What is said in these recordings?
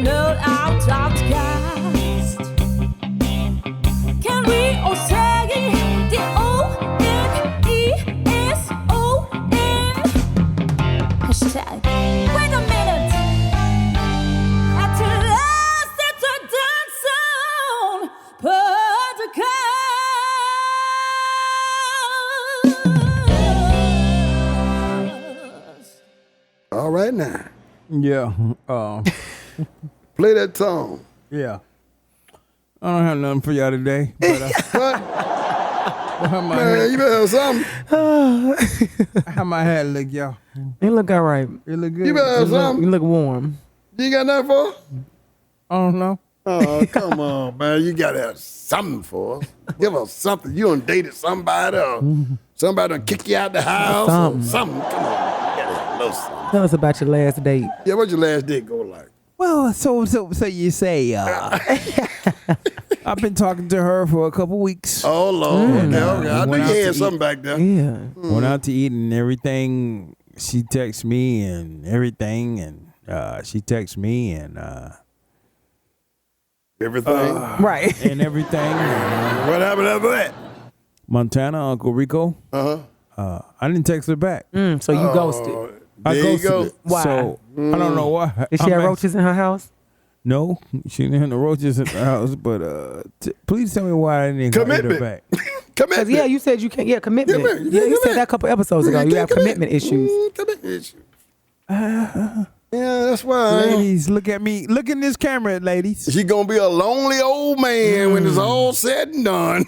no outcast. Can we all say the O-N-E-S-O-N? Hashtag. Wait a minute. At last, it's a Doneson podcast. All right now. Yeah. Play that song. Yeah. I don't have nothing for y'all today. But, What? how Man, you better have something. my hat look, y'all? It look all right. It look good. You better have something. You look warm. You got nothing for us? I don't know. Oh, come on, man. You got to have something for us. Give us something. You done dated somebody or somebody done kick you out the house or something. Come on. You got to have a little something. Tell us about your last date. Yeah, what'd your last date go like? Well, so you say, I've been talking to her for a couple weeks. Oh, Lord. Okay. I knew Went you out had to something back there. Yeah. Went out to eat and everything. She texts me and everything, and she texts me and Everything. Right. and everything. What happened after that? Montana, Uncle Rico. Uh-huh. I didn't text her back. So you ghosted. I There you ghosted go. her. Why? So I don't know why. Did she have roaches in her house? No, she didn't have no roaches in the house. But please tell me why I didn't hit her Commitment. back. Because Commitment. you said you can't. Yeah, commitment. Commitment. Yeah, you said Commitment. that a couple episodes ago. You have commitment issues. Commitment issues. Yeah, that's why. Ladies, look at me. Look in this camera, ladies. She gonna be a lonely old man when it's all said and done.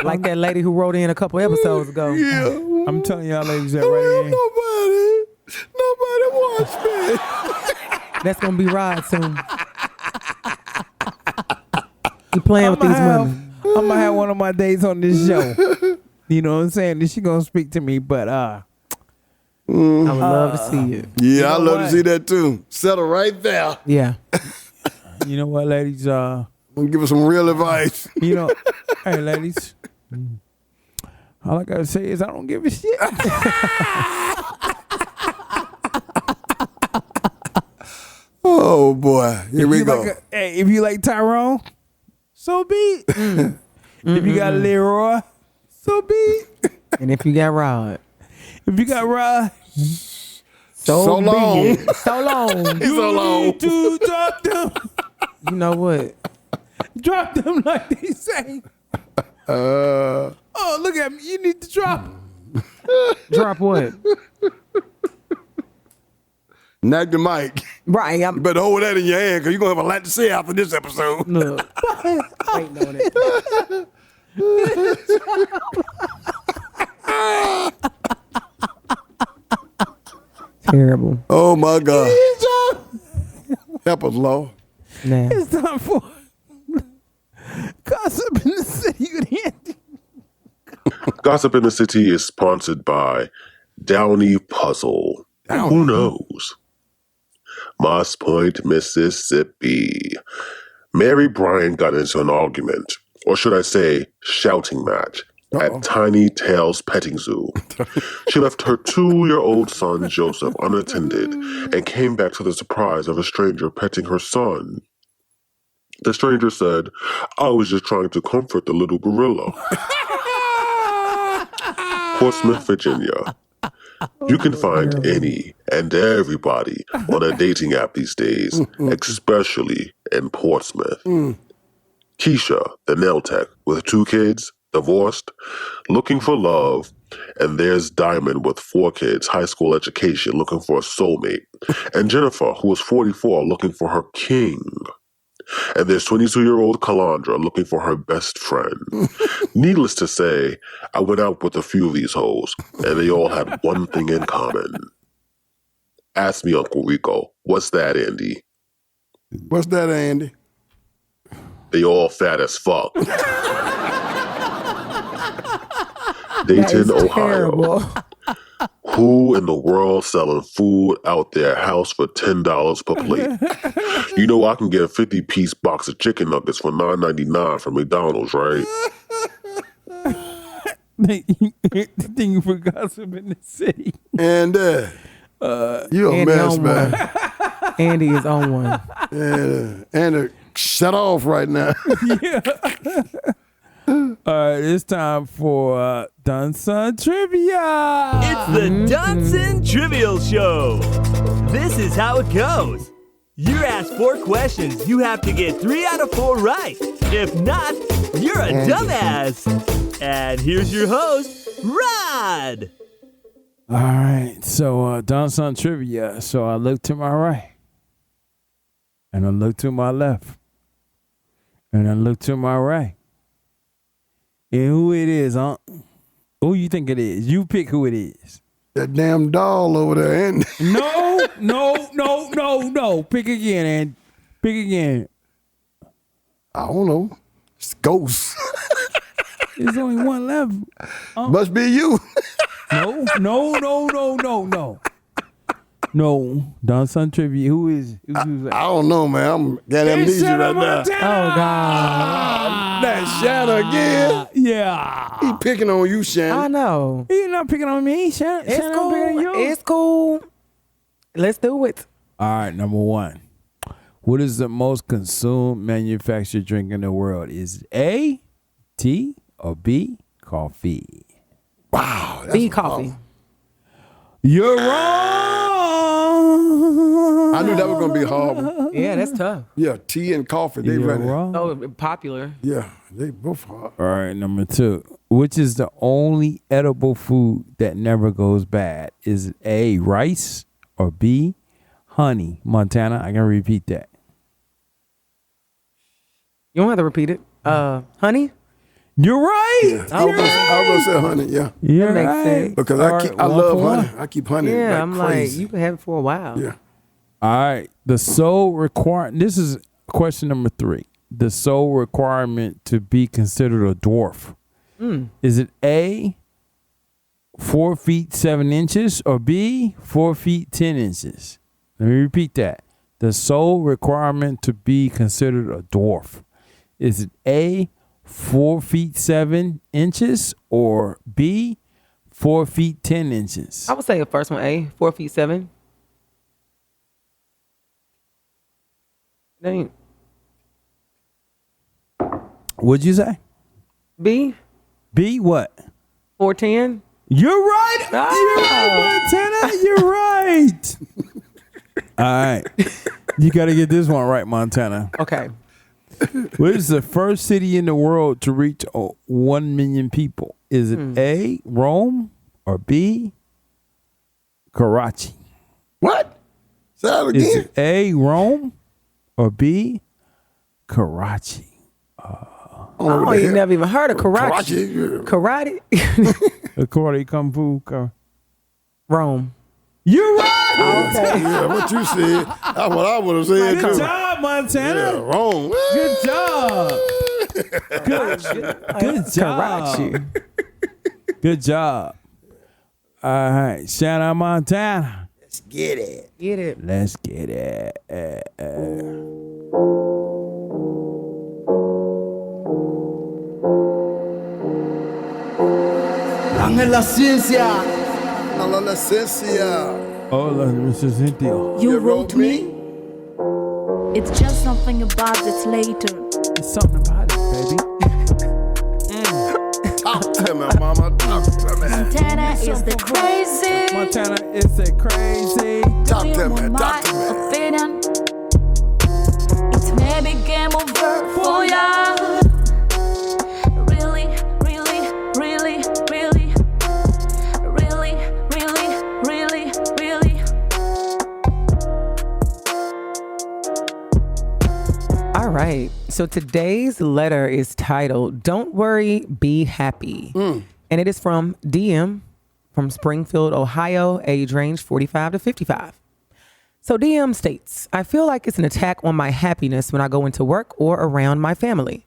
Like that lady who wrote in a couple episodes ago. Yeah. I'm telling y'all, ladies, that I right don't here. have nobody. Nobody wants me. That's gonna be Rod soon. You playing with these women. I'm gonna have one of my days on this show. You know what I'm saying? And she gonna speak to me, but I would love to see it. Yeah, I know love what? to see that too. Settle right there. Yeah. you know what, ladies? Gonna give us some real advice. You know, hey, ladies. All I gotta say is I don't give a shit. Oh boy, here we go. Hey, if you like Tyrone, so be it. If you got Leroy, so be it. And if you got Rod, If you got Rod, So be long. it. So long. It's so long. need to drop them. You know what? Drop them like they say. Oh, look at me. You need to drop them. Drop what? Knock the mic. Right. You better hold that in your hand because you're going to have a lot to say after this episode. Look. Waiting on it. Terrible. Oh, my God. Help us, Lord. Now. It's time for Gossip in the City with Andy. Gossip in the City is sponsored by Downey Puzzle. Who knows? Moss Point, Mississippi. Mary Bryan got into an argument, or should I say, shouting match, at Tiny Tails Petting Zoo. She left her 2-year-old son, Joseph, unattended and came back to the surprise of a stranger petting her son. The stranger said, "I was just trying to comfort the little gorilla." Portsmouth, Virginia. You can find any and everybody on a dating app these days, especially in Portsmouth. Keisha, the nail tech, with 2 kids, divorced, looking for love, and there's Diamond with 4 kids, high school education, looking for a soulmate, and Jennifer, who was 44, looking for her king. And there's 22-year-old Calandra looking for her best friend. Needless to say, I went out with a few of these hoes, and they all had one thing in common. Ask me, Uncle Rico, what's that, Andy? What's that, Andy? They all fat as fuck. Dayton, Ohio. Terrible. Who in the world selling food out their house for $10 per plate? You know I can get a 50-piece box of chicken nuggets for $9.99 from McDonald's, right? Thank you for Gossip in the City. And you a Andy mess, on man. Andy is on one. And shut off right now. All right, it's time for Doneson Trivia. It's the Doneson Trivial Show. This is how it goes. You're asked 4 questions. You have to get 3 out of 4 right. If not, you're a dumbass. And here's your host, Rod. All right, so Doneson Trivia. So I look to my right, and I look to my left, and I look to my right. And who it is, huh? Who you think it is? You pick who it is. That damn doll over there, Andy. No. Pick again, and pick again. I don't know. It's ghosts. There's only one left. Must be you. No. No, Doneson Trivia. Who's I don't know, man. I'm got amnesia right now. Oh, God. That Shanna again. Yeah. He picking on you, I Shanna. know. You're not picking on me, Shannon. It's cool. It's cool. Let's do it. All right, number 1. What is the most consumed manufactured drink in the world? Is it A, tea, or B, coffee? Wow. B, coffee. You're wrong. I knew that was gonna be hard. Yeah, that's tough. Yeah, tea and coffee. They You're ready. wrong. Oh, popular. Yeah, they both hard. All right, number 2. Which is the only edible food that never goes bad? Is it A, rice, or B, honey? Montana, I can repeat that. You don't have to repeat it. Honey? You're right. Yeah. I was gonna say honey. Yeah, You're makes right. sense. because All I right, I one love for honey. one. I keep honey. Yeah, like I'm crazy. like, you can have it for a while. Yeah. All right. The sole requirement. This is question number 3. The sole requirement to be considered a dwarf. Is it A, 4 feet 7 inches, or B, 4 feet 10 inches? Let me repeat that. The sole requirement to be considered a dwarf. Is it A, 4 feet 7 inches, or B, 4 feet 10 inches? I would say the first one, A, 4 feet 7. Then What'd you say? B, B what? 4'10". You're right. Ah. You're right, Montana. You're right. All right. You got to get this one right, Montana. Okay. What is the first city in the world to reach 1 million people? Is it A, Rome, or B, Karachi? What? Say that Is again. it A, Rome, or B, Karachi? Oh, you never even heard of karate. Karachi, Karate? Karate, Kung Fu, Rome. You're right. Yeah, what you said. That's what I would have said Good too. job, Montana. Yeah, wrong. Good job. Good job. Karachi. Good job. All right. Shout out Montana. Let's get it. Get it. Let's get it. La licencia. Hola, Mr. Cynthia. You wrote me? It's just something about this later. It's something about it, baby. Talk to me, mama. Talk to me. Montana is the crazy. Montana is a crazy. Talk Do you to me. want Talk to my me. opinion? It's maybe game over for ya. Really, really, really, really, really, really, really, really. All right. So today's letter is titled, Don't Worry, Be Happy. And it is from DM from Springfield, Ohio, age range 45 to 55. So DM states, I feel like it's an attack on my happiness when I go into work or around my family.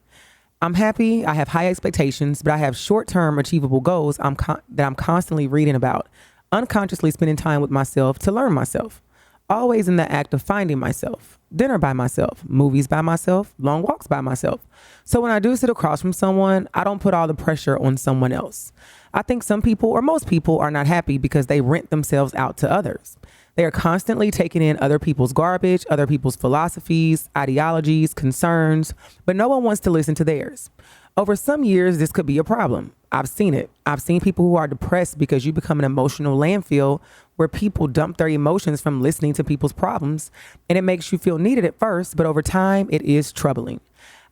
I'm happy, I have high expectations, but I have short-term achievable goals that I'm constantly reading about, unconsciously spending time with myself to learn myself. Always in the act of finding myself. Dinner by myself, movies by myself, long walks by myself. So when I do sit across from someone, I don't put all the pressure on someone else. I think some people or most people are not happy because they rent themselves out to others. They are constantly taking in other people's garbage, other people's philosophies, ideologies, concerns, but no one wants to listen to theirs. Over some years, this could be a problem. I've seen it. I've seen people who are depressed because you become an emotional landfill where people dump their emotions from listening to people's problems, and it makes you feel needed at first, but over time, it is troubling.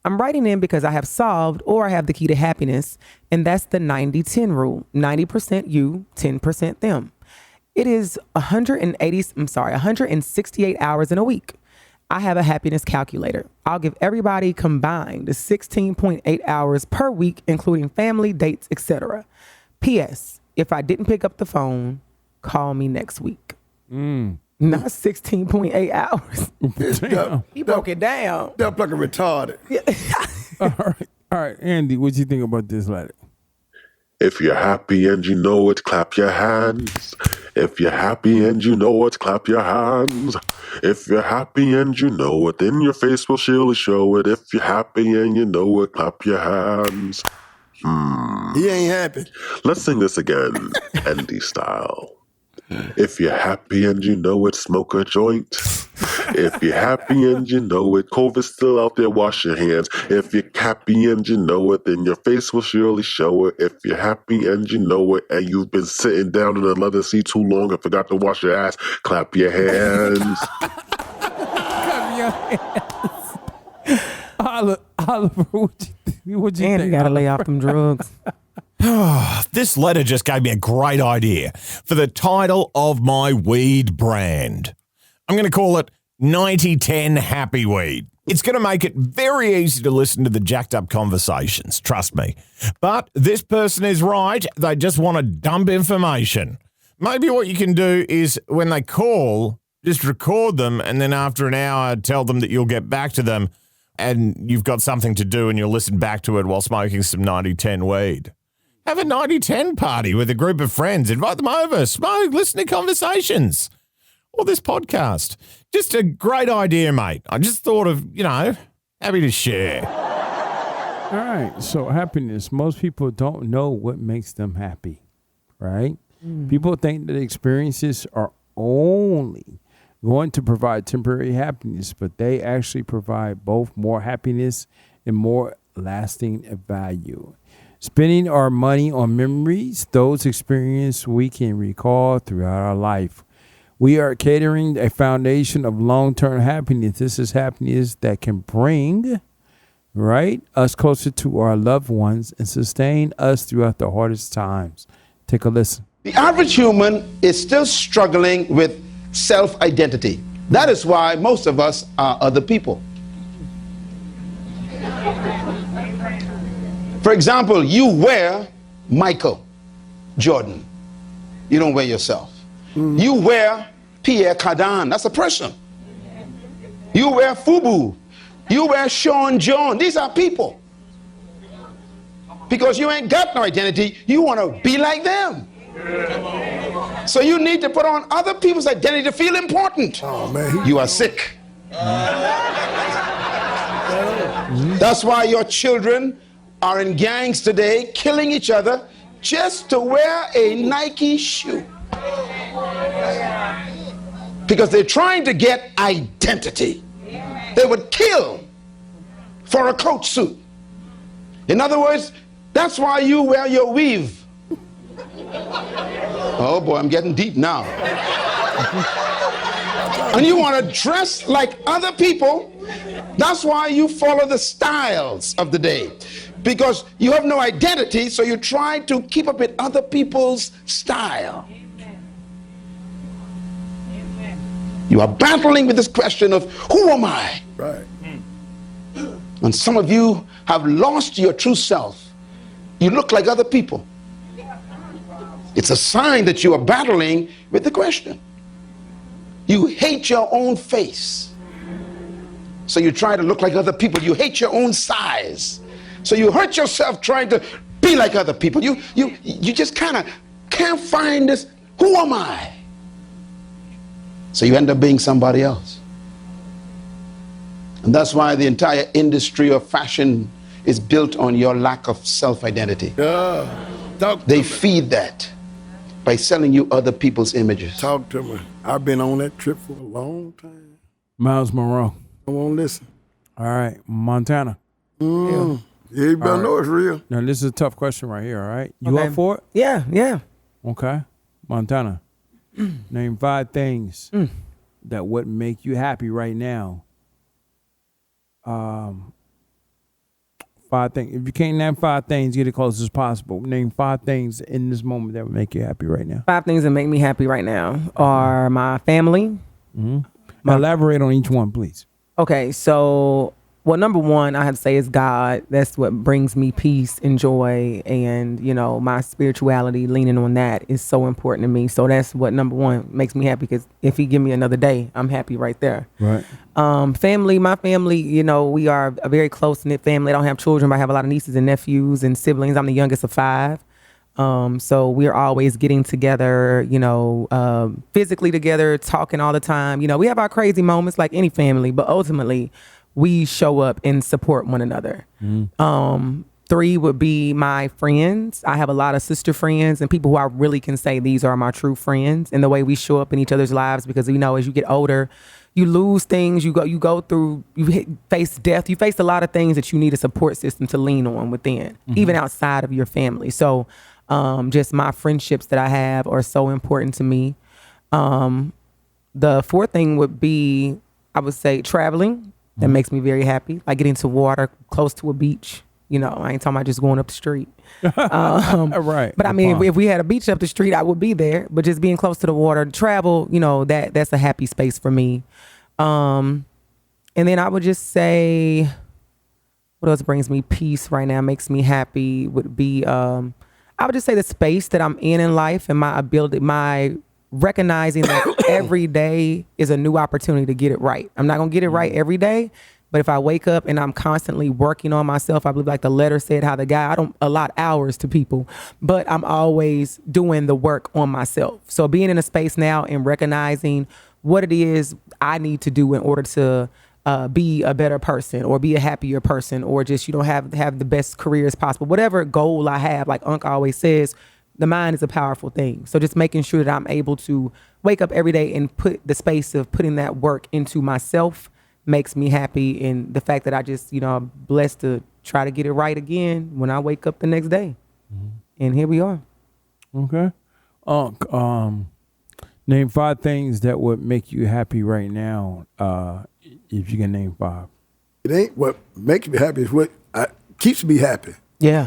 I'm writing in because I have solved or I have the key to happiness, and that's the 90-10 rule. 90% you, 10% them. It is 168 hours in a week. I have a happiness calculator. I'll give everybody combined 16.8 hours per week, including family, dates, etc. P.S. If I didn't pick up the phone, call me next week. Not 16.8 hours. Damn. He broke it down. They're fucking retarded. All right, Andy, what you think about this letter? If you're happy and you know it, clap your hands. If you're happy and you know it, clap your hands. If you're happy and you know it, then your face will surely show it. If you're happy and you know it, clap your hands. He ain't happy. Let's sing this again, Andy style. If you're happy and you know it, smoke a joint. If you're happy and you know it, COVID's still out there, wash your hands. If you're happy and you know it, then your face will surely show it. If you're happy and you know it, and you've been sitting down in the leather seat too long and forgot to wash your ass, clap your hands. Clap your hands. Oliver, what you And think? you gotta lay off them drugs. This letter just gave me a great idea for the title of my weed brand. I'm going to call it 90-10 Happy Weed. It's going to make it very easy to listen to the jacked up conversations, trust me. But this person is right. They just want to dump information. Maybe what you can do is when they call, just record them and then after an hour tell them that you'll get back to them and you've got something to do and you'll listen back to it while smoking some 90-10 weed. Have a 90-10 party with a group of friends. Invite them over, smoke, listen to conversations. Or this podcast. Just a great idea, mate. I just thought of, happy to share. All right, so happiness. Most people don't know what makes them happy, right? People think that experiences are only going to provide temporary happiness, but they actually provide both more happiness and more lasting value. Spending our money on memories, those experiences we can recall throughout our life. We are catering a foundation of long-term happiness. This is happiness that can bring, us closer to our loved ones and sustain us throughout the hardest times. Take a listen. The average human is still struggling with self-identity. That is why most of us are other people. For example, you wear Michael Jordan. You don't wear yourself. You wear Pierre Cardin. That's a person. You wear Fubu. You wear Sean John. These are people. Because you ain't got no identity, you want to be like them. So you need to put on other people's identity to feel important. Oh, man. You are sick. That's why your children are in gangs today, killing each other just to wear a Nike shoe. Because they're trying to get identity. They would kill for a coat suit. In other words, that's why you wear your weave. Oh boy, I'm getting deep now. And you want to dress like other people. That's why you follow the styles of the day. Because you have no identity, so you try to keep up with other people's style. You are battling with this question of, who am I? Right. And some of you have lost your true self. You look like other people. It's a sign that you are battling with the question. You hate your own face, so you try to look like other people. You hate your own size, so you hurt yourself trying to be like other people. You just kind of can't find this, who am I? So you end up being somebody else. And that's why the entire industry of fashion is built on your lack of self-identity. They feed that by selling you other people's images. Talk to me. I've been on that trip for a long time. Miles Monroe. Come on, listen. All right, Montana. Yeah, you better know it's real. Now this is a tough question right here. All right, you Okay. up for it? Yeah. Okay, Montana. Name 5 things that would make you happy right now. 5 things. If you can't name 5 things, get it close as possible. Name 5 things in this moment that would make you happy right now. 5 things that make me happy right now are my family. Elaborate on each one, please. Okay, so number one I have to say is God. That's what brings me peace and joy, and my spirituality, leaning on that is so important to me. So that's what number one makes me happy, because if He give me another day, I'm happy right there. Right. Family, my family, we are a very close knit family. I don't have children, but I have a lot of nieces and nephews and siblings. I'm the youngest of 5. So we're always getting together, physically together, talking all the time. We have our crazy moments like any family, but ultimately we show up and support one another. 3 would be my friends. I have a lot of sister friends and people who I really can say these are my true friends, and the way we show up in each other's lives, because as you get older, you lose things, you go through, face death, you face a lot of things that you need a support system to lean on within, even outside of your family. So just my friendships that I have are so important to me. The 4th thing would be, I would say, traveling. That makes me very happy. Like getting to water, close to a beach. I ain't talking about just going up the street. Right. But I mean, if we had a beach up the street, I would be there. But just being close to the water, travel, that's a happy space for me. And then I would just say, what else brings me peace right now, makes me happy, would be, I would just say the space that I'm in life, and my ability, my recognizing that every day is a new opportunity to get it right. I'm not going to get it right every day, but if I wake up and I'm constantly working on myself, I believe, like the letter said, how the guy, I don't allot hours to people, but I'm always doing the work on myself. So being in a space now and recognizing what it is I need to do in order to be a better person, or be a happier person, or just, have the best career as possible. Whatever goal I have, like Unc always says, the mind is a powerful thing. So just making sure that I'm able to wake up every day and put the space of putting that work into myself makes me happy. And the fact that I just, I'm blessed to try to get it right again when I wake up the next day. And here we are. Okay. Name 5 things that would make you happy right now. If you can name 5. It ain't what makes me happy. It's what keeps me happy. Yeah.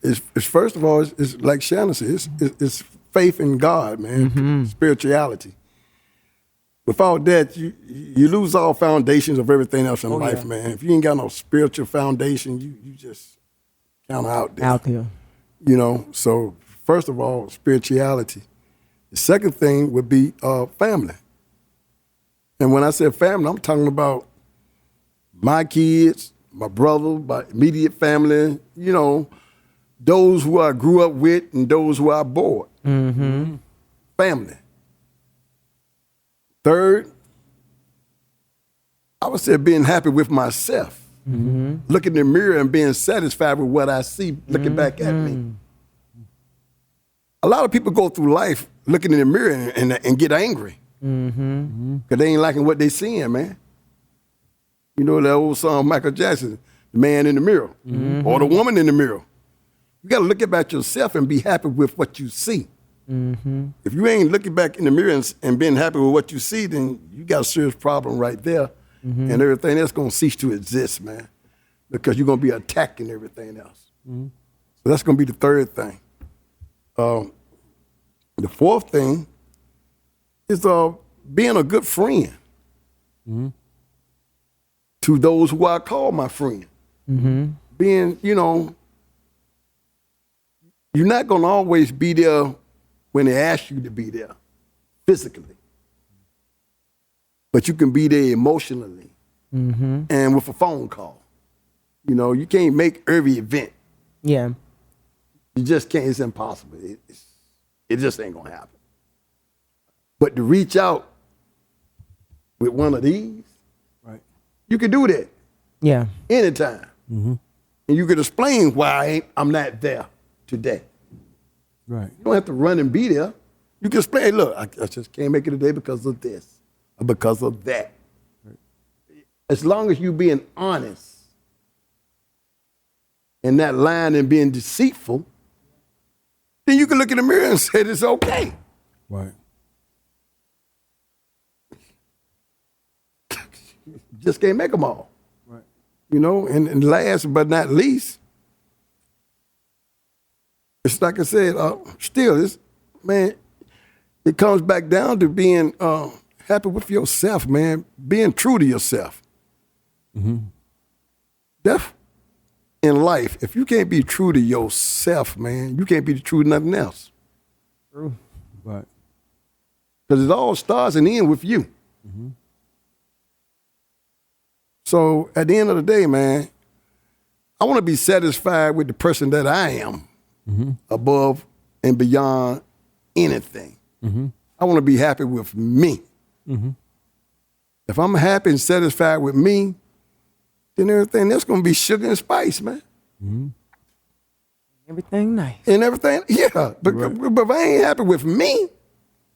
It's first of all, it's like Shannon said, it's faith in God, man. Spirituality. Without that, you lose all foundations of everything else in life, man. If you ain't got no spiritual foundation, you just kind of out there. So first of all, spirituality. The second thing would be family. And when I say family, I'm talking about my kids, my brother, my immediate family, those who I grew up with and those who I bore. Family. Third, I would say being happy with myself. Looking in the mirror and being satisfied with what I see looking back at me. A lot of people go through life looking in the mirror and get angry. Because they ain't liking what they seeing, man. You know that old song, Michael Jackson, the man in the mirror, or the woman in the mirror. You got to look at yourself and be happy with what you see. If you ain't looking back in the mirror and being happy with what you see, then you got a serious problem right there. And everything else going to cease to exist, man, because you're going to be attacking everything else. So that's going to be the third thing. The 4th thing is being a good friend. To those who I call my friend. Being, you're not going to always be there when they ask you to be there physically. But you can be there emotionally and with a phone call. You can't make every event. Yeah. You just can't. It's impossible. It just ain't going to happen. But to reach out with one of these, you can do that. Yeah. Anytime. And you can explain why I'm not there today. Right. You don't have to run and be there. You can explain, look, I just can't make it today because of this or because of that. Right. As long as you being honest and not lying and being deceitful, then you can look in the mirror and say it's okay. Right. Just can't make them all. Right. You know, and last but not least, it's like I said, still, it comes back down to being happy with yourself, man, being true to yourself. Mm-hmm. That's in life. If you can't be true to yourself, man, you can't be true to nothing else. True. Right. Because it all starts and ends with you. Mm-hmm. So at the end of the day, man, I want to be satisfied with the person that I am, mm-hmm. above and beyond anything. Mm-hmm. I want to be happy with me. Mm-hmm. If I'm happy and satisfied with me, then everything that's going to be sugar and spice, man. Mm-hmm. Everything nice. And everything, yeah. But if I ain't happy with me,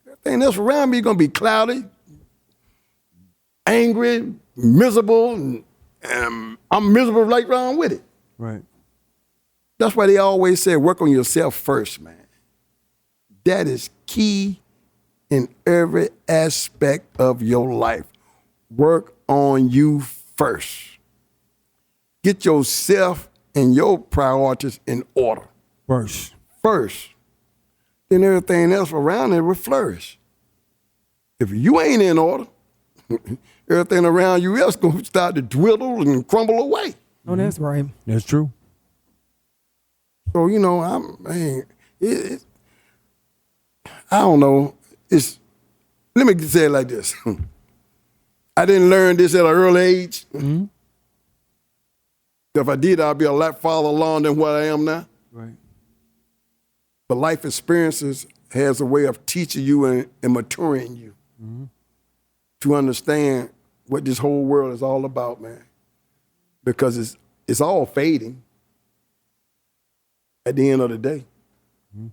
everything that's around me is going to be cloudy, angry, miserable, and I'm miserable right around with it. Right. That's why they always say work on yourself first, man. That is key in every aspect of your life. Work on you first. Get yourself and your priorities in order. First. Then everything else around it will flourish. If you ain't in order, everything around you else going to start to dwindle and crumble away. Oh, that's right. That's true. So, you know, I don't know. Let me say it like this. I didn't learn this at an early age. Mm-hmm. If I did, I'd be a lot farther along than what I am now. Right. But life experiences has a way of teaching you and maturing you, mm-hmm. to understand what this whole world is all about, man. Because it's all fading at the end of the day. Mm-hmm.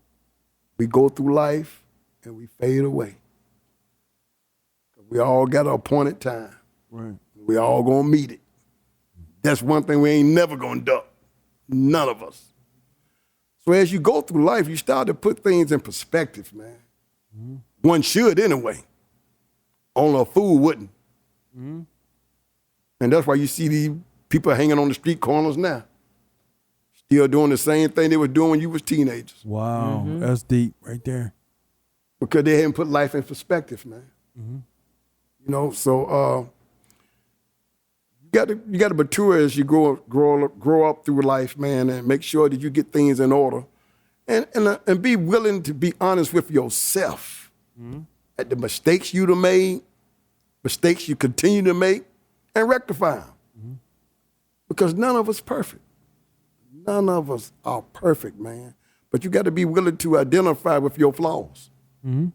We go through life and we fade away. We all got an appointed time. Right. We all gonna meet it. That's one thing we ain't never gonna duck. None of us. So as you go through life, you start to put things in perspective, man. Mm-hmm. One should anyway. Only a fool wouldn't. Mm-hmm. And that's why you see these people hanging on the street corners now. Still doing the same thing they were doing when you was teenagers. Wow, mm-hmm. That's deep right there. Because they hadn't put life in perspective, man. Mm-hmm. You know, so you got to mature as you grow up through life, man, and make sure that you get things in order, and be willing to be honest with yourself. Mm-hmm. At the mistakes you'd have made, mistakes you continue to make, and rectify them. Mm-hmm. Because none of us perfect. None of us are perfect, man. But you got to be willing to identify with your flaws. Mm-hmm.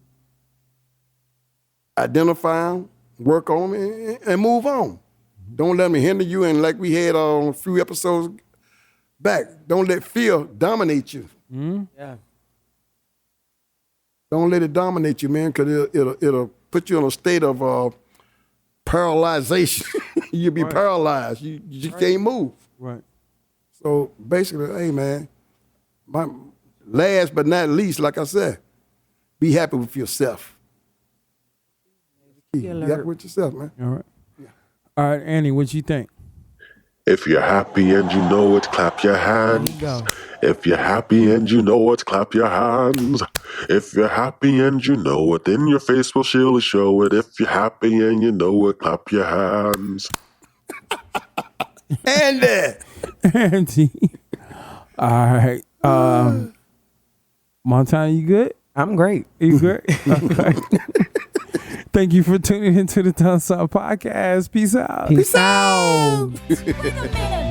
Identify them, work on them, and move on. Mm-hmm. Don't let them hinder you. And like we had on a few episodes back, don't let fear dominate you. Mm-hmm. Yeah. Don't let it dominate you, man, because it'll put you in a state of paralyzation. You'll be paralyzed. You just can't move. Right. So basically, hey, man, my last but not least, like I said, be happy with yourself. Be happy with yourself, man. All right. Yeah. All right, Annie, what you think? If you're happy and you know it, clap your hands. There you go. If you're happy and you know it, clap your hands. If you're happy and you know it, then your face will surely show it. If you're happy and you know it, clap your hands. Andy. Andy. All right. Montana, you good? I'm great. You good? Okay. Thank you for tuning into the Doneson Podcast. Peace out. Peace out. Wait a minute.